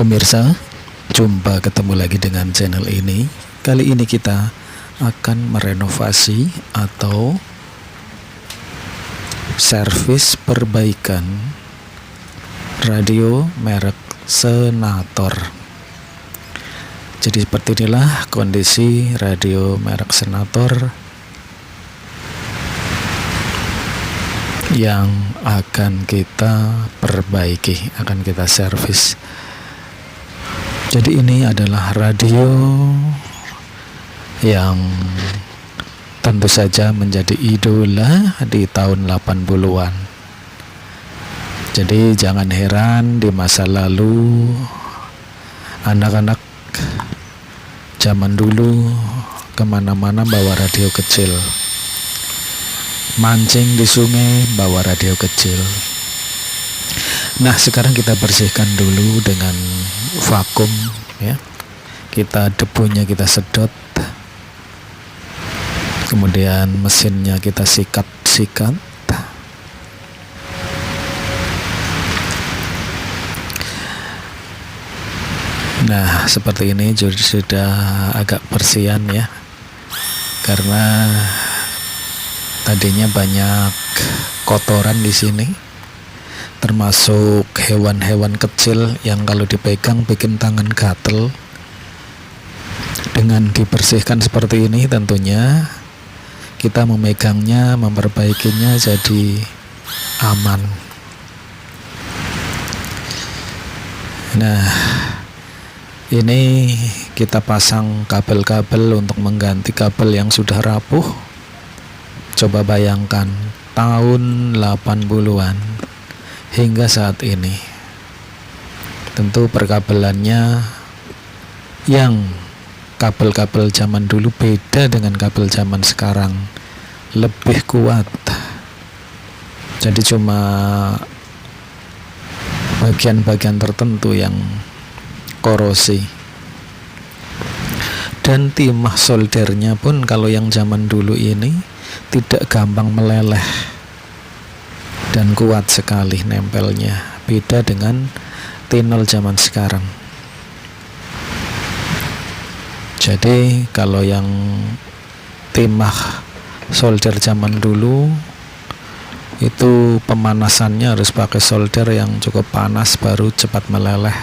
Pemirsa, jumpa ketemu lagi dengan channel ini. Kali ini kita akan merenovasi atau servis perbaikan radio merek Senator. Jadi seperti inilah kondisi radio merek Senator yang akan kita perbaiki, akan kita servis. Jadi ini adalah radio yang tentu saja menjadi idola di tahun 80-an. Jadi jangan heran di masa lalu anak-anak zaman dulu kemana-mana bawa radio kecil, mancing di sungai bawa radio kecil. Nah, sekarang kita bersihkan dulu dengan vakum ya. Kita debunya kita sedot. Kemudian mesinnya kita sikat-sikat. Nah, seperti ini sudah agak bersihan ya. Karena tadinya banyak kotoran di sini, termasuk hewan-hewan kecil yang kalau dipegang bikin tangan gatel. Dengan dibersihkan seperti ini tentunya kita memegangnya, memperbaikinya jadi aman. Nah, ini kita pasang kabel-kabel untuk mengganti kabel yang sudah rapuh. Coba bayangkan tahun 80-an hingga saat ini. Tentu perkabelannya yang kabel-kabel zaman dulu beda dengan kabel zaman sekarang, lebih kuat. Jadi cuma bagian-bagian tertentu yang korosi. Dan timah soldernya pun kalau yang zaman dulu ini tidak gampang meleleh dan kuat sekali nempelnya, beda dengan tinel zaman sekarang. Jadi kalau yang timah solder zaman dulu itu pemanasannya harus pakai solder yang cukup panas baru cepat meleleh.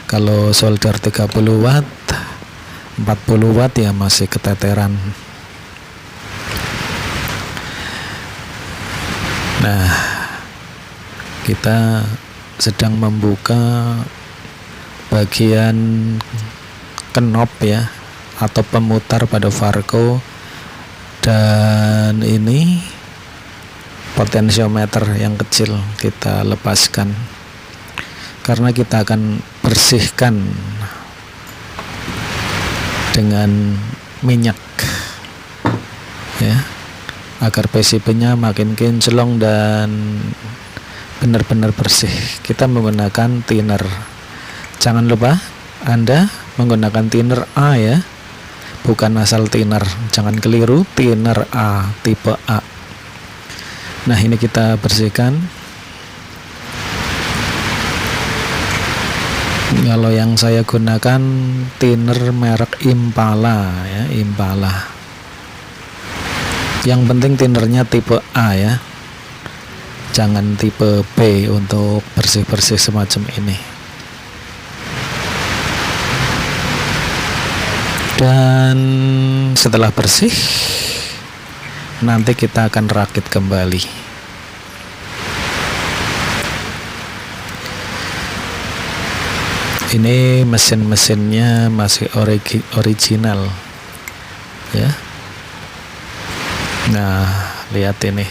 Kalau solder 30 watt 40 watt ya masih keteteran. Nah, kita sedang membuka bagian knop ya, atau pemutar pada Varco, dan ini potensiometer yang kecil kita lepaskan karena kita akan bersihkan dengan minyak ya, agar PCB-nya makin kinclong dan benar-benar bersih. Kita menggunakan thinner. Jangan lupa Anda menggunakan thinner A ya, bukan asal thinner. Jangan keliru, thinner A, tipe A. Nah, ini kita bersihkan. Kalau yang saya gunakan thinner merek Impala ya, Impala. Yang penting thinnernya tipe A ya, jangan tipe B untuk bersih-bersih semacam ini. Dan setelah bersih, nanti kita akan rakit kembali. Ini mesin-mesinnya masih original ya. Nah, lihat ini,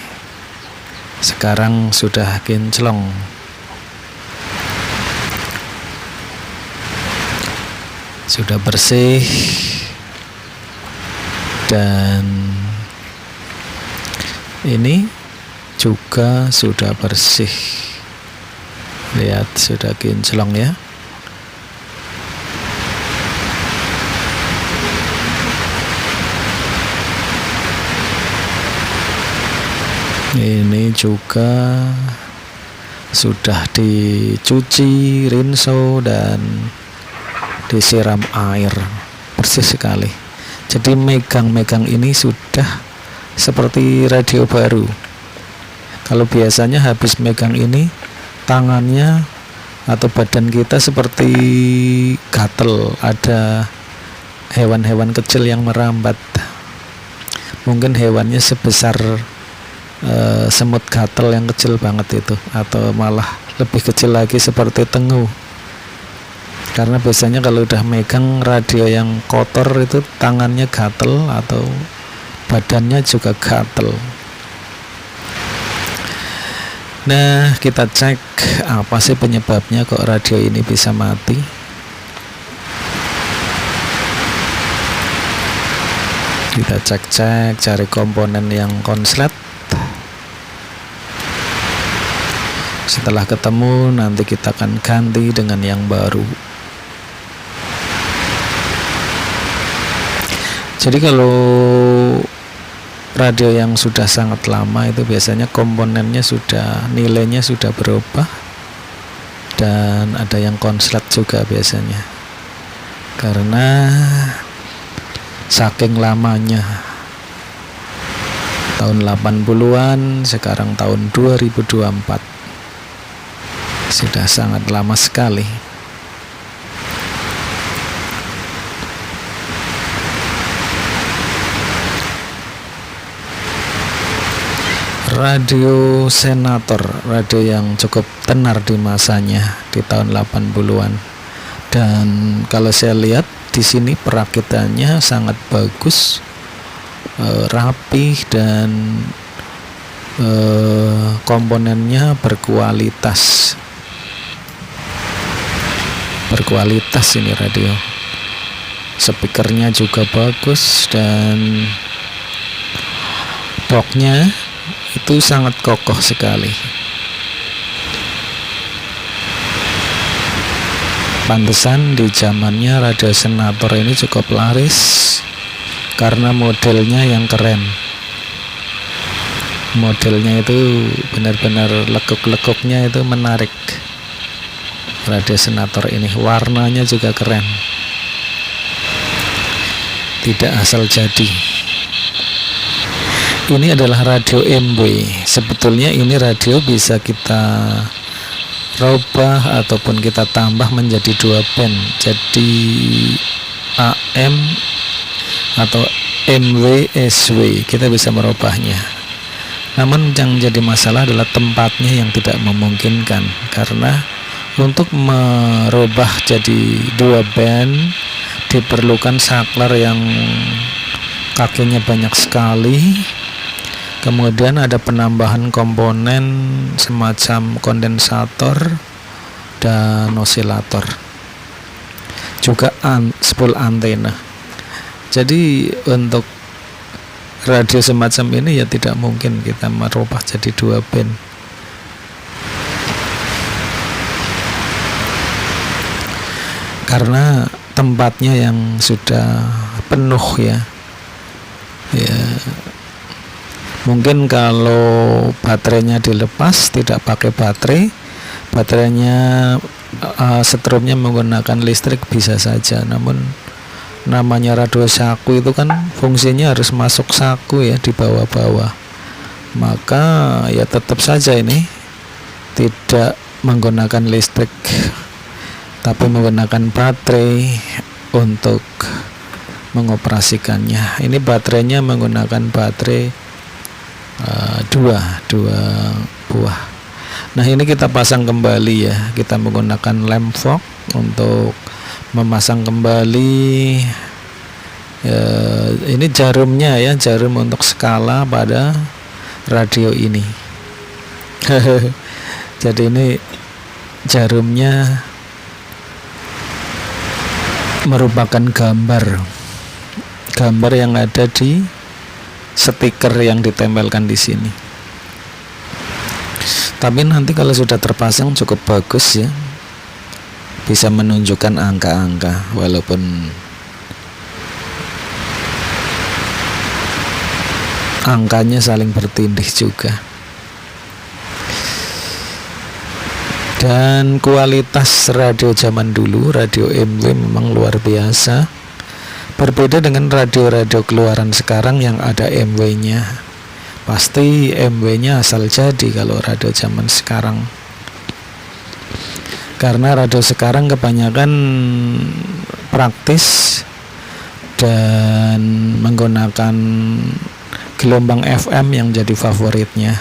sekarang sudah kinclong. Sudah bersih. Dan ini juga sudah bersih. Lihat, sudah kinclong ya. Ini juga sudah dicuci, rinso, dan disiram air, persis sekali. Jadi megang-megang ini sudah seperti radio baru. Kalau biasanya habis megang ini, tangannya atau badan kita seperti gatel, ada hewan-hewan kecil yang merambat. Mungkin hewannya sebesar semut gatel yang kecil banget itu, atau malah lebih kecil lagi seperti tengu. Karena biasanya kalau udah megang radio yang kotor itu tangannya gatel atau badannya juga gatel. Nah, kita cek apa sih penyebabnya kok radio ini bisa mati. Kita cek-cek, cari komponen yang konslet. Setelah ketemu, nanti kita akan ganti dengan yang baru. Jadi kalau radio yang sudah sangat lama itu biasanya komponennya sudah, nilainya sudah berubah, dan ada yang konslet juga biasanya, karena saking lamanya. Tahun 80-an, sekarang tahun 2024, sudah sangat lama sekali. Radio Senator, radio yang cukup tenar di masanya di tahun 80-an. Dan kalau saya lihat di sini perakitannya sangat bagus, rapi, dan komponennya berkualitas. Ini radio. Speakernya juga bagus, dan boxnya itu sangat kokoh sekali. Pantesan di zamannya radio Senator ini cukup laris karena modelnya yang keren. Modelnya itu benar-benar lekuk-lekuknya itu menarik. Radio Senator ini warnanya juga keren, tidak asal jadi. Ini adalah radio MW. Sebetulnya ini radio bisa kita robah ataupun kita tambah menjadi 2 band, jadi AM atau MW SW. Kita bisa merubahnya. Namun yang jadi masalah adalah tempatnya yang tidak memungkinkan, karena untuk merubah jadi 2 band diperlukan saklar yang kakinya banyak sekali. Kemudian ada penambahan komponen semacam kondensator dan osilator, juga spool antena. Jadi untuk radio semacam ini ya tidak mungkin kita merubah jadi 2 band. Karena tempatnya yang sudah penuh ya. Mungkin kalau baterainya dilepas, tidak pakai baterainya setrumnya menggunakan listrik bisa saja. Namun namanya radio saku itu kan fungsinya harus masuk saku ya, di bawah-bawah. Maka ya tetap saja ini tidak menggunakan listrik, tapi menggunakan baterai untuk mengoperasikannya. Ini baterainya menggunakan baterai dua buah. Nah, ini kita pasang kembali ya. Kita menggunakan lem fog untuk memasang kembali. Ini jarumnya ya, jarum untuk skala pada radio ini. Jadi ini jarumnya merupakan gambar yang ada di stiker yang ditempelkan di sini. Tapi nanti kalau sudah terpasang cukup bagus ya, bisa menunjukkan angka-angka walaupun angkanya saling bertindih juga. Dan kualitas radio zaman dulu, radio MW memang luar biasa. Berbeda dengan radio-radio keluaran sekarang yang ada MW-nya. Pasti MW-nya asal jadi kalau radio zaman sekarang. Karena radio sekarang kebanyakan praktis dan menggunakan gelombang FM yang jadi favoritnya.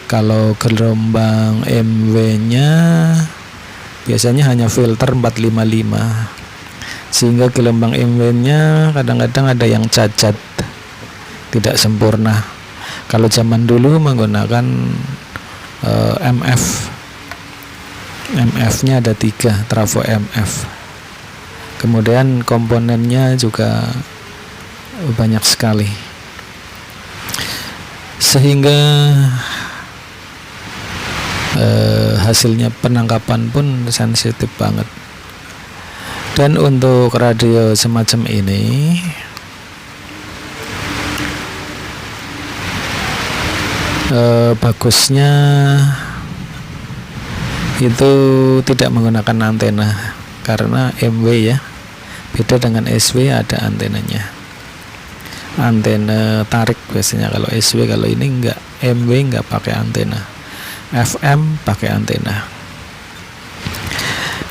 Kalau gelombang MW-nya biasanya hanya filter 455, sehingga gelombang MW-nya kadang-kadang ada yang cacat, tidak sempurna. Kalau zaman dulu menggunakan MF, MF-nya ada 3, trafo MF. Kemudian komponennya juga banyak sekali, sehingga hasilnya penangkapan pun sensitif banget. Dan untuk radio semacam ini bagusnya itu tidak menggunakan antena, karena MW ya, beda dengan SW ada antenanya, antena tarik biasanya kalau SW. Kalau ini enggak, MW enggak pakai antena, FM pakai antena.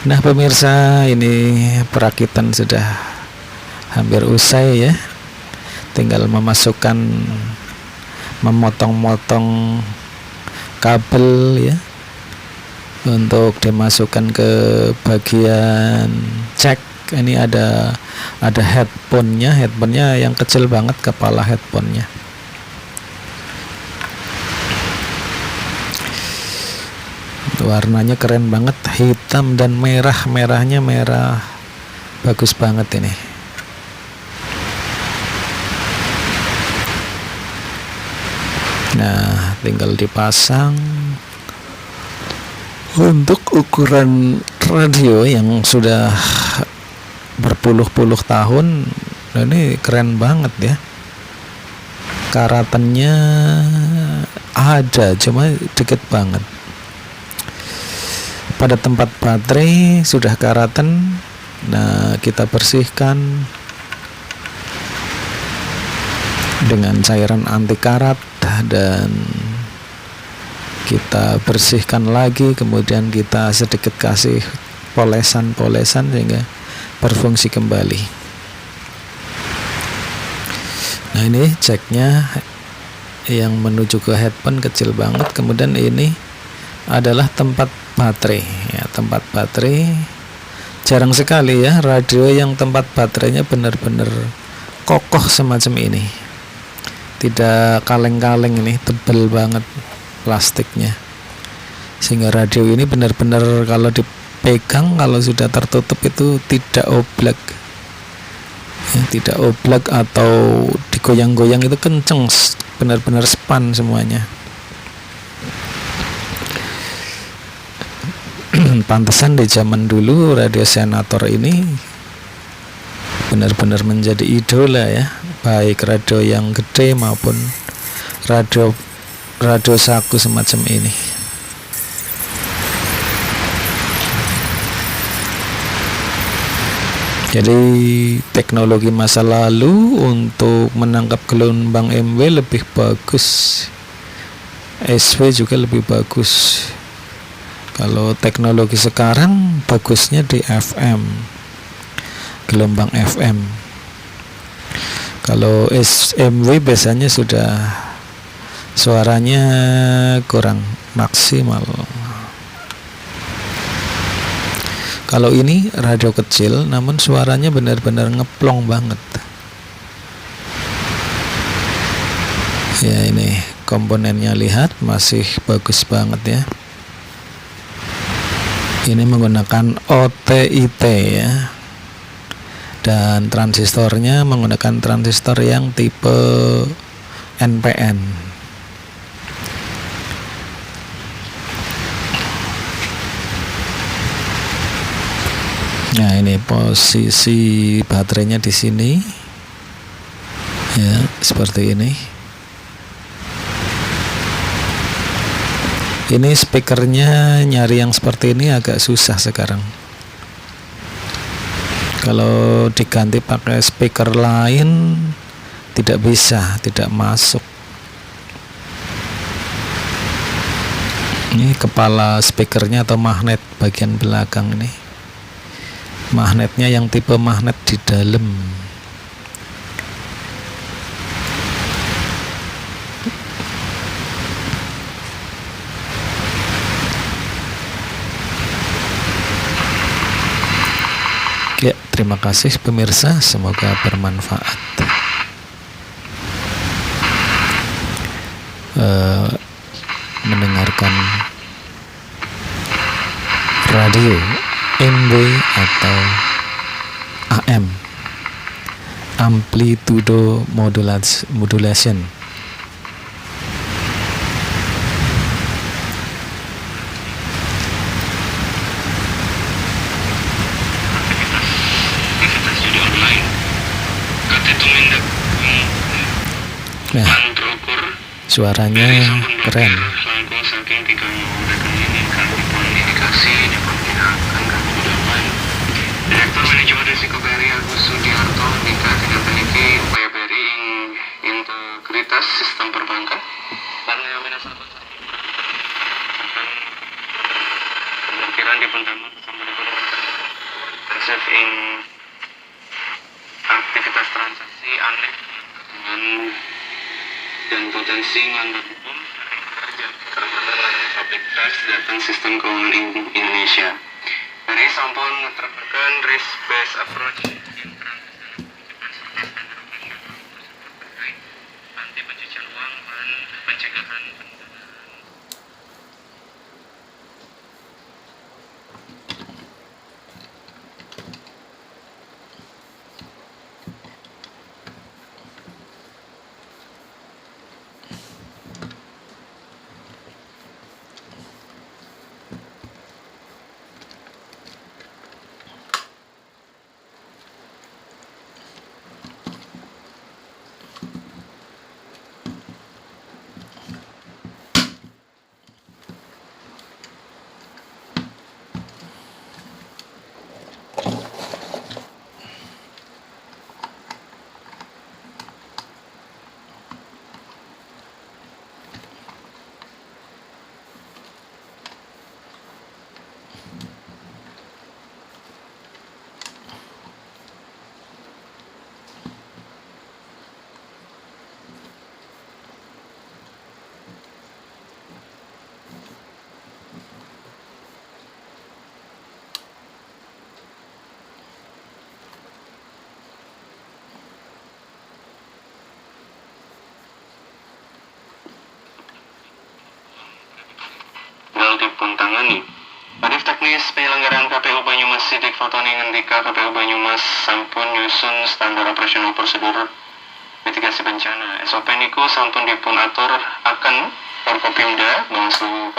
Nah pemirsa, ini perakitan sudah hampir usai ya, tinggal memotong-motong kabel ya, untuk dimasukkan ke bagian cek. Ini ada headphone-nya yang kecil banget, kepala headphone-nya. Warnanya keren banget, hitam dan merahnya merah, bagus banget ini. Nah tinggal dipasang. Untuk ukuran radio yang sudah berpuluh-puluh tahun, ini keren banget ya. Karatannya ada, cuma dikit banget. Pada tempat baterai sudah karatan. Nah kita bersihkan dengan cairan anti karat dan kita bersihkan lagi, kemudian kita sedikit kasih polesan sehingga berfungsi kembali. Nah ini ceknya yang menuju ke headphone kecil banget. Kemudian ini adalah tempat baterai ya, tempat baterai. Jarang sekali ya radio yang tempat baterainya benar-benar kokoh semacam ini, tidak kaleng-kaleng, ini tebal banget plastiknya, sehingga radio ini benar-benar kalau dipegang, kalau sudah tertutup itu tidak oblak ya, tidak oblak atau digoyang-goyang itu kenceng, benar-benar span semuanya. Pantesan di zaman dulu radio Senator ini benar-benar menjadi idola ya, baik radio yang gede maupun radio saku semacam ini. Jadi teknologi masa lalu untuk menangkap gelombang MW lebih bagus, SW juga lebih bagus. Kalau teknologi sekarang bagusnya di FM, gelombang FM. Kalau SMW biasanya sudah suaranya kurang maksimal. Kalau ini radio kecil namun suaranya benar-benar ngeplong banget. Ya ini komponennya, lihat masih bagus banget ya. Ini menggunakan OTIT ya, dan transistornya menggunakan transistor yang tipe NPN. Nah ini posisi baterainya di sini ya, seperti ini. Ini speakernya nyari yang seperti ini agak susah sekarang. Kalau diganti pakai speaker lain tidak bisa, tidak masuk. Ini kepala speakernya atau magnet bagian belakang ini. Magnetnya yang tipe magnet di dalam. Ya, terima kasih pemirsa, semoga bermanfaat. Mendengarkan radio MW atau AM, amplitudo modulation. Nah, suaranya keren. Direktur Manajemen Risiko BRI Agus Sudiarto Andika tidak teliti upaya BRI integritas sistem perbankan karena sahabat akan kemungkinan dibentangan sampai intensif aktivitas transaksi aneh dan potensi melanggar hukum keamanan public trust datang sistem keuangan Indonesia. BRI sampun menerapkan risk based approach anti pencucian uang dan pencegahan. Dipuntangani. Pada teknis penyelenggaraan KPU Banyumas Sidik Fatoni ngendika KPU Banyumas sampun nyusun standar operasional prosedur mitigasi bencana. SOP niku sampun dipun atur akan Forkopimda Bawaslu